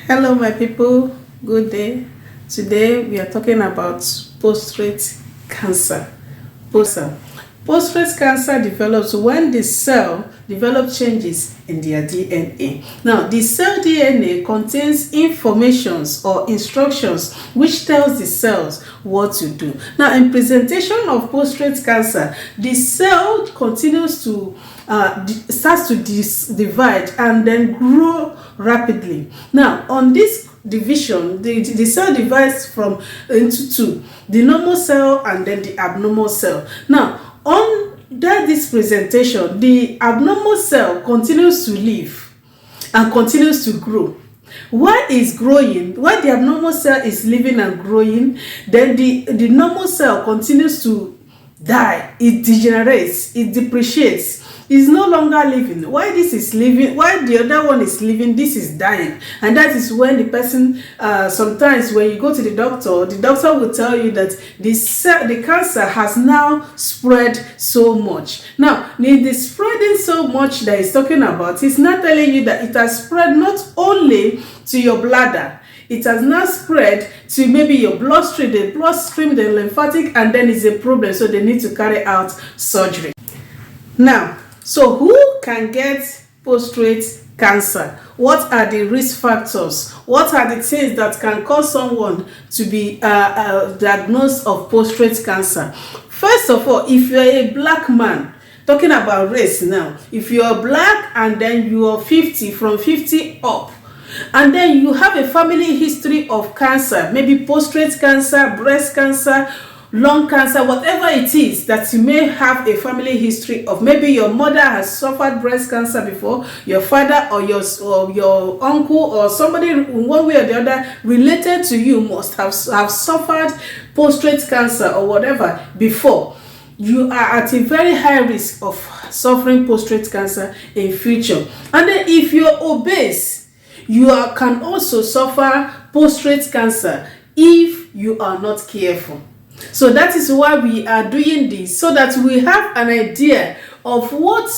Hello, my people. Good day. Today we are talking about prostate cancer. Prostate cancer develops when the cell develops changes in their DNA. Now, the cell DNA contains informations or instructions which tells the cells what to do. Now, in presentation of prostate cancer, the cell continues to starts to divide and then grow rapidly. Now, on this division, the cell divides from into two: the normal cell and then the abnormal cell. Now, under this presentation, the abnormal cell continues to live and continues to grow. While it's growing, while the abnormal cell is living and growing, then the normal cell continues to die. It degenerates, it depreciates, is no longer living. Why this is living, while the other one is living, this is dying. And that is when the person, sometimes when you go to the doctor will tell you that the cancer has now spread so much. Now, the spreading so much that he's talking about is not telling you that it has spread not only to your bladder, it has now spread to maybe your bloodstream, the lymphatic, and then it's a problem, so they need to carry out surgery. Now, so who can get prostate cancer? What are the risk factors? What are the things that can cause someone to be diagnosed of prostate cancer? First of all, if you're a black man, talking about race now, if you're black and then you are 50, from 50 up, and then you have a family history of cancer, maybe prostate cancer, breast cancer, lung cancer, whatever it is that you may have a family history of. Maybe your mother has suffered breast cancer before, your father or your uncle or somebody in one way or the other related to you must have suffered prostate cancer or whatever before. You are at a very high risk of suffering prostate cancer in future. And then if you're obese, you can also suffer prostate cancer if you are not careful. So that is why we are doing this, so that we have an idea of what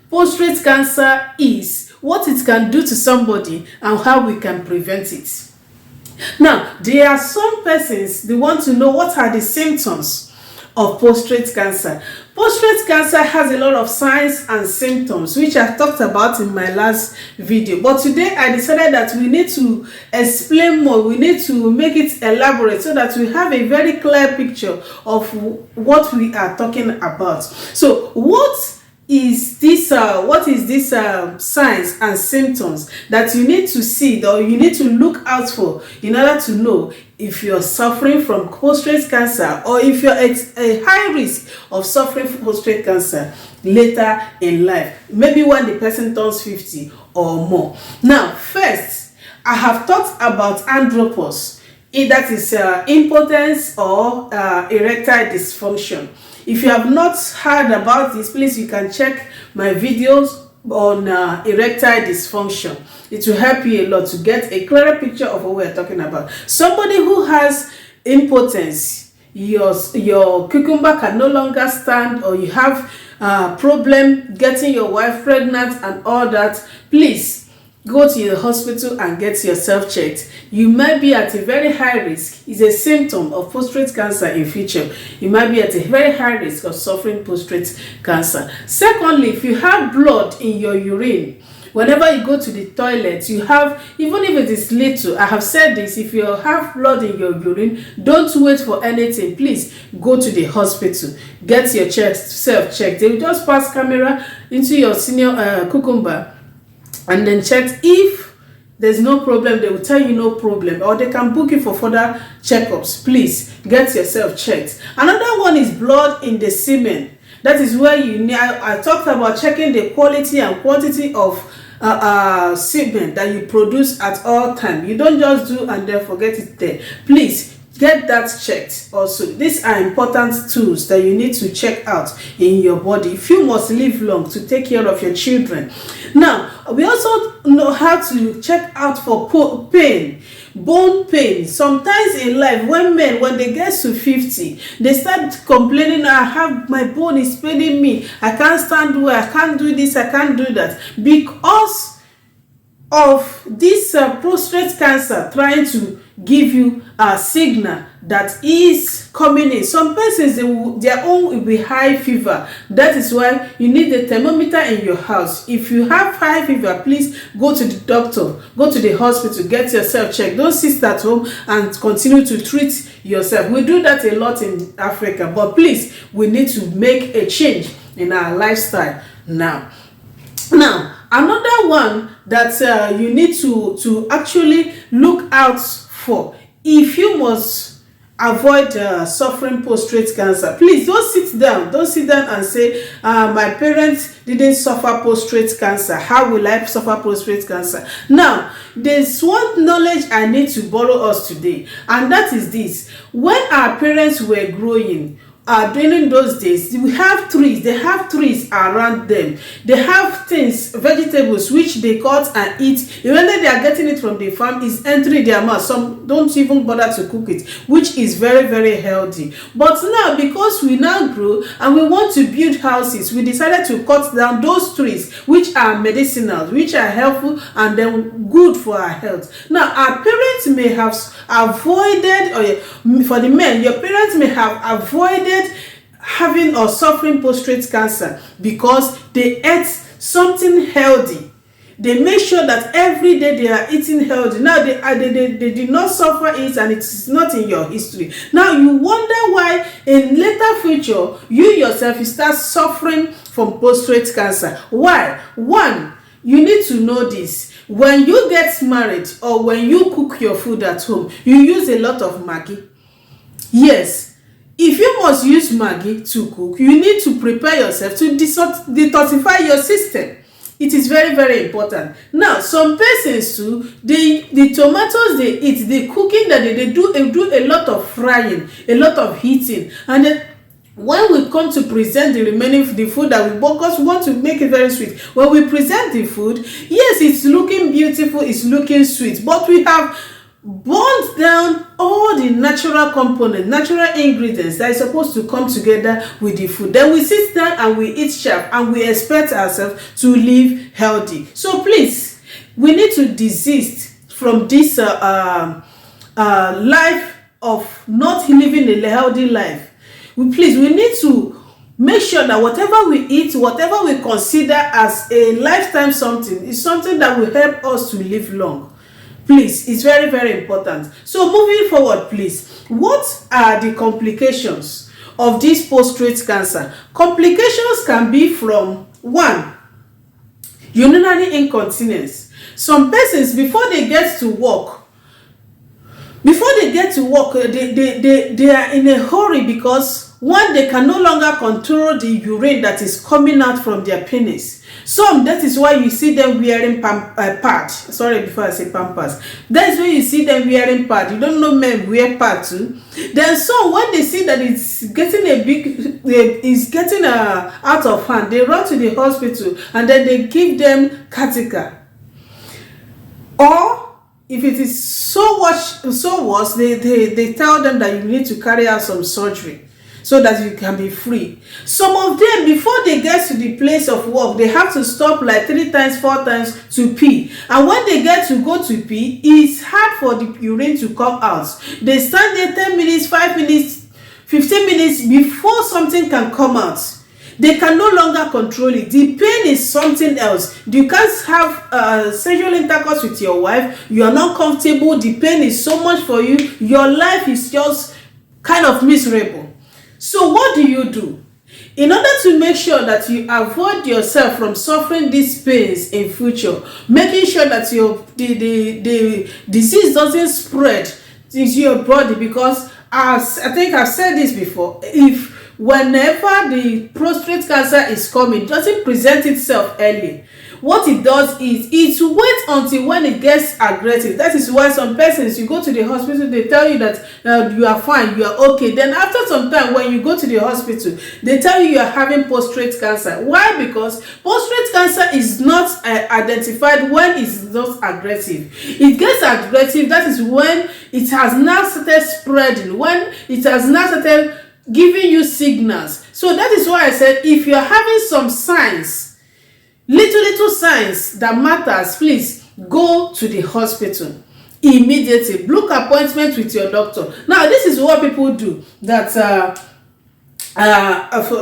prostate cancer is, what it can do to somebody, and how we can prevent it. Now, there are some persons, they want to know what are the symptoms of prostate cancer. Prostate cancer has a lot of signs and symptoms, which I talked about in my last video. But today I decided that we need to explain more. We need to make it elaborate so that we have a very clear picture of what we are talking about. So what is this signs and symptoms that you need to see, or you need to look out for, in order to know if you're suffering from prostate cancer, or if you're at a high risk of suffering from prostate cancer later in life, maybe when the person turns 50 or more. Now, first, I have talked about andropause. That is impotence or erectile dysfunction. If you have not heard about this, please, you can check my videos on erectile dysfunction. It will help you a lot to get a clearer picture of what we're talking about. Somebody who has impotence, your cucumber can no longer stand, or you have problem getting your wife pregnant and all that, please go to the hospital and get yourself checked. You might be at a very high risk. It's a symptom of prostate cancer in future. You might be at a very high risk of suffering prostate cancer. Secondly, if you have blood in your urine, whenever you go to the toilet, you have, even if it is little, I have said this, if you have blood in your urine, don't wait for anything. Please go to the hospital, get your self checked. They will just pass camera into your senior cucumber and then check. If there's no problem, they will tell you no problem, or they can book you for further checkups. Please get yourself checked. Another one is blood in the semen. That is where I talked about checking the quality and quantity of semen that you produce at all time. You don't just do and then forget it there. Please get that checked also. These are important tools that you need to check out in your body if you must live long to take care of your children. Now, we also know how to check out for pain, bone pain. Sometimes in life, when they get to 50, they start complaining, my bone is paining me, I can't stand well, I can't do this, I can't do that, because of this prostate cancer trying to give you a signal that is coming in. Some persons, their own will be high fever. That is why you need a thermometer in your house. If you have high fever, please go to the doctor, go to the hospital, get yourself checked. Don't sit at home and continue to treat yourself. We do that a lot in Africa, but please, we need to make a change in our lifestyle now. Another one that you need to actually look out for, if you must avoid suffering prostate cancer, please don't sit down and say, my parents didn't suffer prostate cancer, how will I suffer prostate cancer? Now, there's one knowledge I need to borrow us today, and that is this: when our parents were growing, during those days, we have trees. They have trees around them. They have things, vegetables, which they cut and eat. Even though they are getting it from the farm, is entering their mouth. Some don't even bother to cook it, which is very, very healthy. But now, because we now grow and we want to build houses, we decided to cut down those trees, which are medicinal, which are helpful and then good for our health. Now, our parents may have avoided, or for the men, your parents may have avoided having or suffering prostate cancer because they ate something healthy. They make sure that every day they are eating healthy. Now they did not suffer it, and it is not in your history. Now you wonder why in later future you yourself you start suffering from prostate cancer. Why? One, you need to know this: when you get married or when you cook your food at home, you use a lot of Maggi. Yes. If you must use Maggi to cook, you need to prepare yourself to detoxify your system. It is very, very important. Now, some persons too, the tomatoes they eat, the cooking that they do a lot of frying, a lot of heating, and then when we come to present the food that we both want to make it very sweet. When we present the food, yes, it's looking beautiful, it's looking sweet, but we have burnt down all the natural components, natural ingredients that is supposed to come together with the food. Then we sit down and we eat sharp and we expect ourselves to live healthy. So please, we need to desist from this life of not living a healthy life. We need to make sure that whatever we eat, whatever we consider as a lifetime something, is something that will help us to live long. Please, it's very, very important. So moving forward, please, what are the complications of this prostate cancer? Complications can be from 1, urinary incontinence. Some persons, before they get to work, they are in a hurry because, 1, they can no longer control the urine that is coming out from their penis. Some, that is why you see them wearing pads. Sorry, before I say pampers. That is why you see them wearing pads. You don't know men wear pads too. Then some, when they see that it's getting out of hand, they run to the hospital and then they give them catheter. Or if it is so worse, they tell them that you need to carry out some surgery so that you can be free. Some of them, before they get to the place of work, they have to stop like 3 times, 4 times to pee. And when they get to go to pee, it's hard for the urine to come out. They stand there 10 minutes, 5 minutes, 15 minutes before something can come out. They can no longer control it. The pain is something else. You can't have sexual intercourse with your wife. You are not comfortable. The pain is so much for you. Your life is just kind of miserable. So what do? In order to make sure that you avoid yourself from suffering these pains in future, making sure that the disease doesn't spread into your body, because as I think I've said this before, whenever the prostate cancer is coming, it doesn't present itself early. What it does is it waits until when it gets aggressive. That is why some persons, you go to the hospital, they tell you that you are fine, you are okay. Then after some time, when you go to the hospital, they tell you are having prostate cancer. Why? Because prostate cancer is not identified when it is not aggressive. It gets aggressive, that is when it has now started spreading, when it has now started giving you signals. So that is why I said, if you are having some signs, little signs that matters, please go to the hospital immediately. Book appointment with your doctor. Now, this is what people do that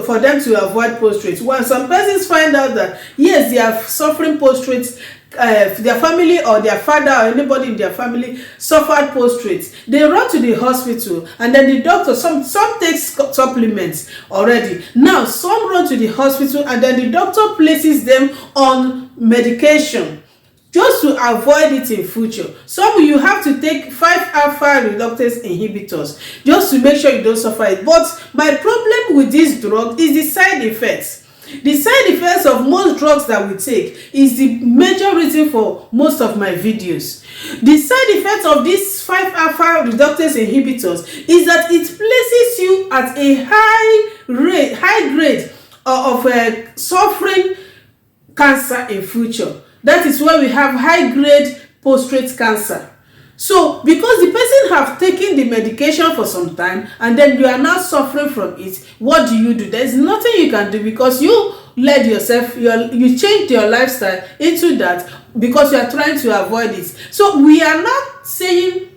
for them to avoid prostrate. When some persons find out that yes, they are suffering prostrate, their family or their father or anybody in their family suffered prostrate, they run to the hospital, and then the doctor, some takes supplements already. Now some run to the hospital, and then the doctor places them on medication just to avoid it in future. Some you have to take 5-alpha reductase inhibitors just to make sure you don't suffer it. But my problem with this drug is the side effects. The side effects of most drugs that we take is the major reason for most of my videos. The side effects of these 5-alpha reductase inhibitors is that it places you at a high grade of suffering cancer in future. That is why we have high grade prostate cancer. So because the person have taken the medication for some time and then you are now suffering from it, what do? There is nothing you can do, because you led yourself, you changed your lifestyle into that because you are trying to avoid it. So we are not saying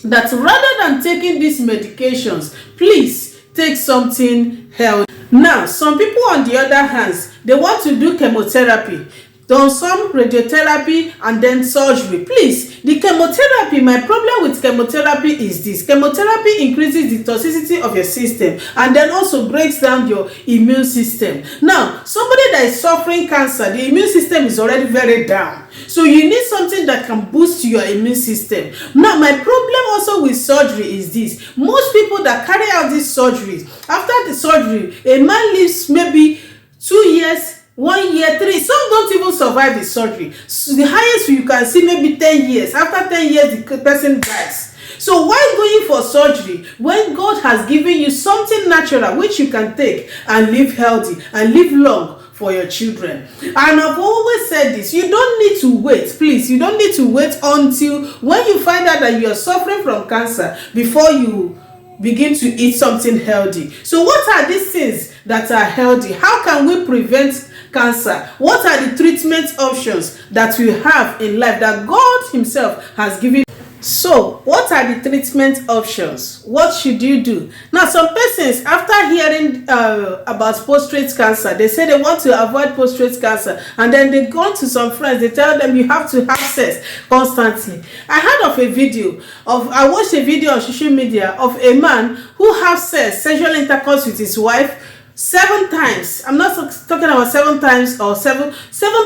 that rather than taking these medications, please take something healthy. Now, some people on the other hand, they want to do chemotherapy, done some radiotherapy and then surgery. Please, the chemotherapy, my problem with chemotherapy is this: chemotherapy increases the toxicity of your system and then also breaks down your immune system. Now, somebody that is suffering cancer, the immune system is already very down, so you need something that can boost your immune system. Now, my problem also with surgery is this: most people that carry out these surgeries, after the surgery, a man lives maybe 2 years, 1 year, 3. Some don't even survive the surgery. So the highest you can see maybe 10 years. After 10 years, the person dies. So why going for surgery when God has given you something natural which you can take and live healthy and live long for your children? And I've always said this: you don't need to wait. Please, you don't need to wait until when you find out that you are suffering from cancer before you begin to eat something healthy. So what are these things that are healthy? How can we prevent cancer? What are the treatment options that we have in life that God himself has given? So what are the treatment options? What should you do? Now, some persons, after hearing about prostate cancer, they say they want to avoid prostate cancer, and then they go to some friends, they tell them you have to have sex constantly. I heard of a video I watched a video on social media of a man who has sexual intercourse with his wife 7 times. I'm not talking about 7 times or seven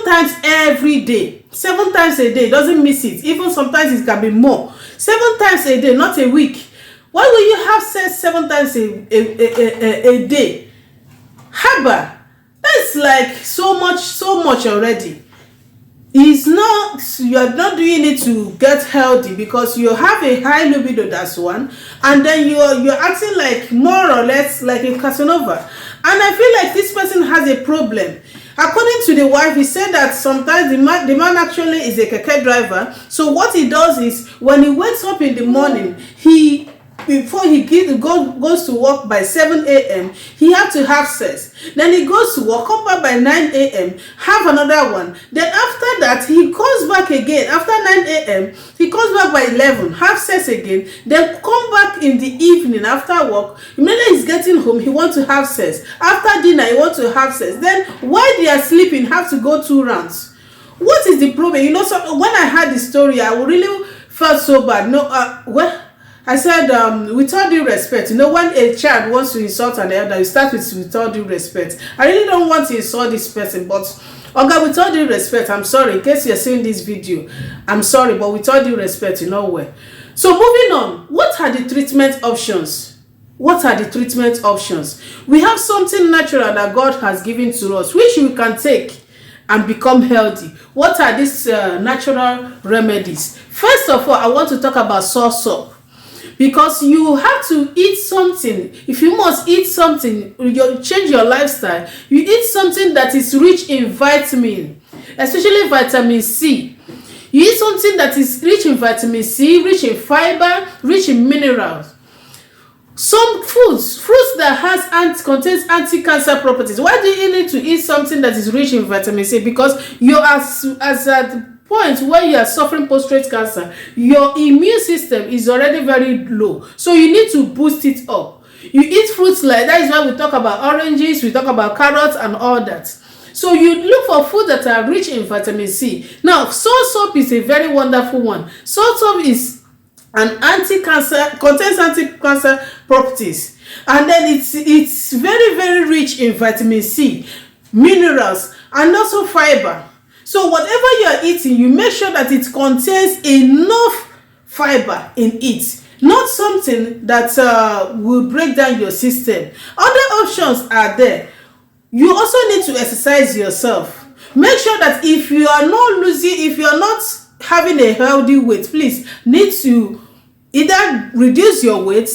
times every day. 7 times a day, doesn't miss it. Even sometimes it can be more. 7 times a day, not a week. Why will you have sex 7 times a day? Haba, that's like so much already. You are not doing it to get healthy, because you have a high libido, that's one, and then you're acting like more or less like a Casanova. And I feel like this person has a problem. According to the wife, he said that sometimes the man actually is a keke driver. So what he does is, when he wakes up in the morning, before he goes to work by 7 a.m., he had to have sex. Then he goes to work, come back by 9 a.m., have another one. Then after that, he goes back again. After 9 a.m., he comes back by 11, have sex again. Then come back in the evening after work. Immediately he's getting home, he wants to have sex. After dinner, he wants to have sex. Then while they are sleeping, have to go 2 rounds. What is the problem? So when I heard the story, I really felt so bad. I said, with all due respect, when a child wants to insult an elder, you start with all due respect. I really don't want to insult this person, but okay, with all due respect, I'm sorry. In case you're seeing this video, I'm sorry, but with all due respect, So moving on, what are the treatment options? What are the treatment options? We have something natural that God has given to us, which we can take and become healthy. What are these natural remedies? First of all, I want to talk about soursop. Because you have to eat something. If you must eat something, you change your lifestyle. You eat something that is rich in vitamin, especially vitamin C. You eat something that is rich in vitamin C, rich in fiber, rich in minerals. Some fruits that contains anti-cancer properties. Why do you need to eat something that is rich in vitamin C? Because you as a point where you are suffering prostate cancer, your immune system is already very low, so you need to boost it up. You eat fruits, like that is why we talk about oranges, we talk about carrots and all that. So you look for food that are rich in vitamin C. Now, soap is a very wonderful one. Soap is an anti-cancer, contains anti-cancer properties, and then it's very, very rich in vitamin C, minerals, and also fiber. So whatever you are eating, you make sure that it contains enough fiber in it, not something that will break down your system. Other options are there. You also need to exercise yourself. Make sure that if you are not having a healthy weight, please need to either reduce your weight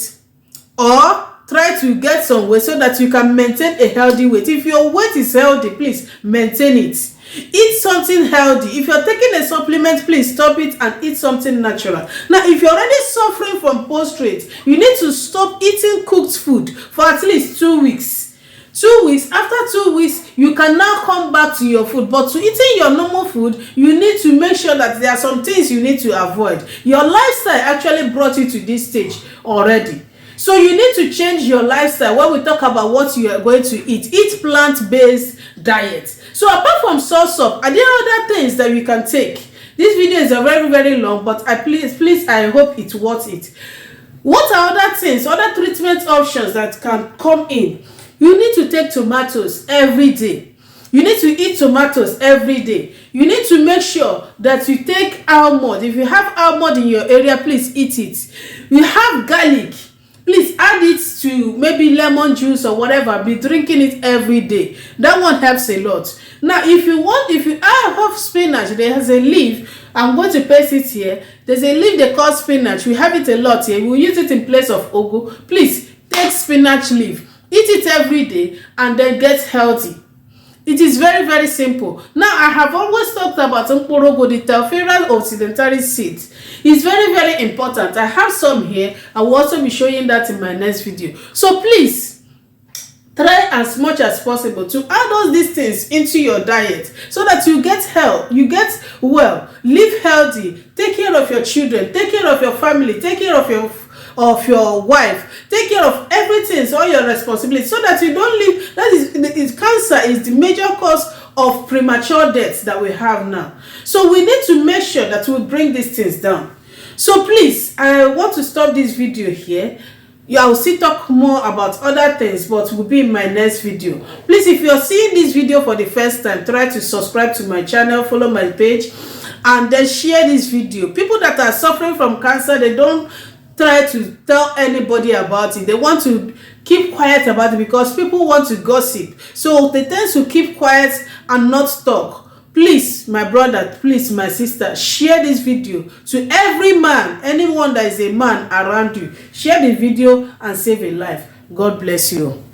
or try to get some weight so that you can maintain a healthy weight. If your weight is healthy, please maintain it. Eat something healthy. If you're taking a supplement, please stop it and eat something natural. Now, if you're already suffering from prostrate, you need to stop eating cooked food for at least 2 weeks. 2 weeks. After 2 weeks, you can now come back to your food. But to eating your normal food, you need to make sure that there are some things you need to avoid. Your lifestyle actually brought you to this stage already. So you need to change your lifestyle. When we talk about what you are going to eat plant-based diet. So apart from soap, are there other things that we can take? This video is a very, very long, but please, I hope it's worth it. What are other things, other treatment options that can come in? You need to take tomatoes every day. You need to eat tomatoes every day. You need to make sure that you take almond. If you have almond in your area, please eat it. You have garlic. Please add it to maybe lemon juice or whatever. Be drinking it every day. That one helps a lot. Now, if you have spinach, there has a leaf. I'm going to paste it here. There's a leaf they call spinach. We have it a lot here. We'll use it in place of ugu. Please take spinach leaf. Eat it every day and then get healthy. It is very, very simple. Now, I have always talked about mkporogo, the Telferal occidentalis seeds. It's very, very important. I have some here. I will also be showing that in my next video. So please, try as much as possible to add all these things into your diet so that you get health, you get well, live healthy, take care of your children, take care of your family, take care of your wife, take care of everything, so all your responsibilities, so that you don't live. That is cancer is the major cause of premature deaths that we have now. So we need to make sure that we bring these things down. So please, I want to stop this video here. I will still talk more about other things, but will be in my next video. Please, if you are seeing this video for the first time, try to subscribe to my channel, follow my page, and then share this video. People that are suffering from cancer, they don't try to tell anybody about it. They want to keep quiet about it because people want to gossip. So they tend to keep quiet and not talk. Please, my brother, please, my sister, share this video to every man, anyone that is a man around you. Share the video and save a life. God bless you.